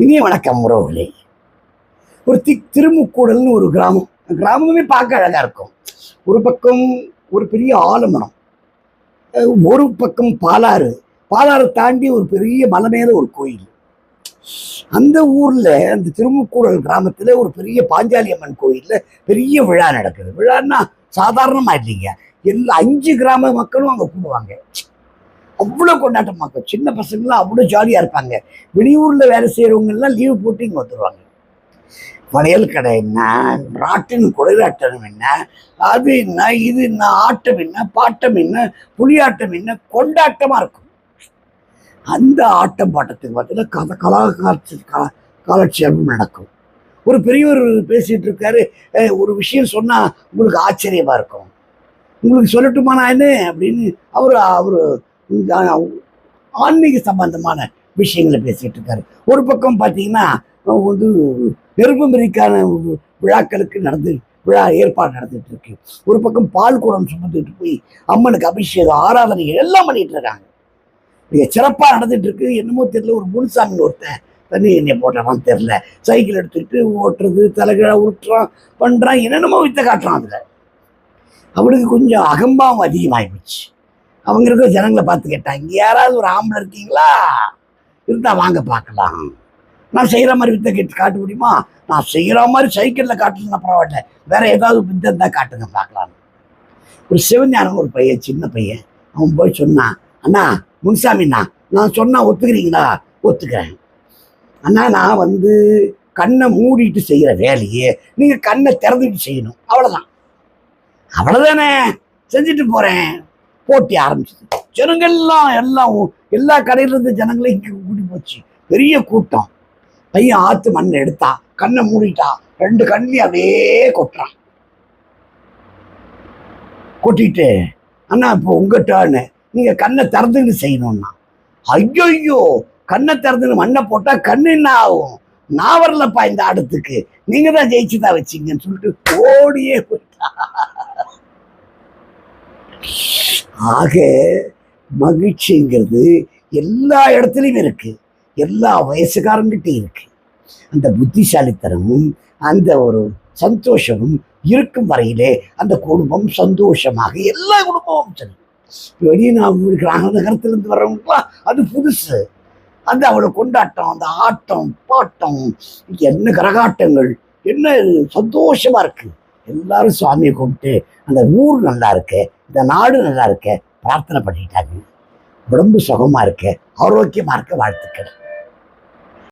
இனிய வணக்கம் உறவுகளே. ஒரு திருமுக்கூடல்னு ஒரு கிராமம். கிராமமே பார்க்க அழகா இருக்கும். ஒரு பக்கம் ஒரு பெரிய ஆலமரம், ஒரு பக்கம் பாலாறு. பாலாறு தாண்டி ஒரு பெரிய மலை மேல ஒரு கோயில். அந்த ஊர்ல, அந்த திருமுக்கூடல் கிராமத்துல ஒரு பெரிய பாஞ்சாலி அம்மன் கோயில்ல பெரிய விழா நடக்குது. விழான்னா சாதாரணமா இல்லைங்க. எல்லா 5 கிராம மக்களும் அங்க கூடுவாங்க. அவ்வளோ கொண்டாட்டமாக்கும். சின்ன பசங்களாம் அவ்வளோ ஜாலியாக இருப்பாங்க. வெளியூரில் வேலை செய்கிறவங்க எல்லாம் லீவு போட்டு இங்கே வந்துடுவாங்க. வளையல் கடை என்ன, ராட்டின் குடைராட்டம் என்ன, அது என்ன, இது என்ன, ஆட்டம் என்ன, பாட்டம் என்ன, புலியாட்டம் என்ன, கொண்டாட்டமாக இருக்கும். அந்த ஆட்டம் பாட்டத்துக்கு பார்த்தீங்கன்னா காலட்சேபம் நடக்கும். ஒரு பெரியவர் பேசிட்டு இருக்காரு. ஒரு விஷயம் சொன்னா உங்களுக்கு ஆச்சரியமா இருக்கும். உங்களுக்கு சொல்லட்டுமா நான் என்ன அப்படின்னு அவரு ஆன்மீக சம்பந்தமான விஷயங்களை பேசிட்டு இருக்காரு. ஒரு பக்கம் பார்த்தீங்கன்னா வந்து நெருப்புமிரிக்கான விழாக்களுக்கு விழா ஏற்பாடு நடந்துட்டு இருக்கு. ஒரு பக்கம் பால் குடம் சுமந்துட்டு போய் அம்மனுக்கு அபிஷேகம் ஆராதனைகள் எல்லாம் பண்ணிட்டு இருக்காங்க. மிக சிறப்பாக நடந்துட்டு இருக்கு. என்னமோ தெரியல, ஒரு முனுசாமி ஒருத்தன் தண்ணி எண்ணெய் போட்டான்னு தெரியல, சைக்கிள் எடுத்துக்கிட்டு ஓட்டுறது, தலைகீழா உருட்டுறான், பண்றான், என்னென்னமோ வித்த காட்டுறான். அதுல அவனுக்கு கொஞ்சம் அகம்பாவம் அதிகமாகி போச்சு. அவங்க இருக்கிற ஜனங்களை பார்த்து கேட்டாங்க, இங்கே யாராவது ஒரு ஆம்பளை இருக்கீங்களா? இருந்தா வாங்க பார்க்கலாம். நான் செய்கிற மாதிரி வித்தை கேட்டு காட்ட முடியுமா? நான் செய்கிற மாதிரி சைக்கிளில் காட்டுறதுனா பரவாயில்ல, வேற ஏதாவது வித்தை இருந்தால் காட்டுங்க பார்க்கலாம். ஒரு சிவஞானம் ஒரு பையன், சின்ன பையன், அவன் போய் சொன்னான், அண்ணா முன்சாமிண்ணா, நான் சொன்னா ஒத்துக்கிறீங்களா? ஒத்துக்கிறேன் அண்ணா. நான் கண்ணை மூடிட்டு செய்கிற வேலையே நீங்க கண்ணை திறந்துட்டு செய்யணும், அவ்வளவுதான். அவ்வளவுதானே, செஞ்சுட்டு போறேன். போட்டி ஆரம்பிச்சது. ஜனங்கள்லாம் எல்லா கடையில இருந்து ஜனங்களையும் கூட்டி போச்சு. பெரிய கூட்டம். பையன் ஆத்து மண்ணை எடுத்தா, கண்ணை மூடிட்டா, 2 கண்ணையும் அப்படியே கொட்டுறான். கொட்டிட்டு, அண்ணா இப்போ உங்க டர்னு, நீங்க கண்ணை திறந்துன்னு செய்யணும்னா. ஐயோ, கண்ணை திறந்துன்னு மண்ணை போட்டா கண்ணு என்ன ஆகும்? நான் வரலப்பா இந்த ஆடத்துக்கு, நீங்க தான் ஜெயிச்சுதான் வச்சிங்கன்னு சொல்லிட்டு ஓடியே போயிட்டா. ஆக மகிழ்ச்சிங்கிறது எல்லா இடத்துலையும் இருக்கு, எல்லா வயசுக்காரங்கிட்டையும் இருக்கு. அந்த புத்திசாலித்தனமும் அந்த ஒரு சந்தோஷமும் இருக்கும் வரையிலே அந்த குடும்பம் சந்தோஷமாக, எல்லா குடும்பமும் சரி. வெளியே நகரத்திலிருந்து வர்றவங்களாம் அது புதுசு. அந்த அவ்வளோ கொண்டாட்டம், அந்த ஆட்டம் பாட்டம், என்ன கரகாட்டங்கள், என்ன சந்தோஷமா இருக்கு. எல்லாரும் சுவாமியை கும்பிட்டு அந்த ஊர் நல்லா இருக்கு, இந்த நாடு நல்லா இருக்க பிரார்த்தனை பண்ணிட்டாங்க. உடம்பு சுகமா இருக்க, ஆரோக்கியமா இருக்க வாழ்த்துக்கள்.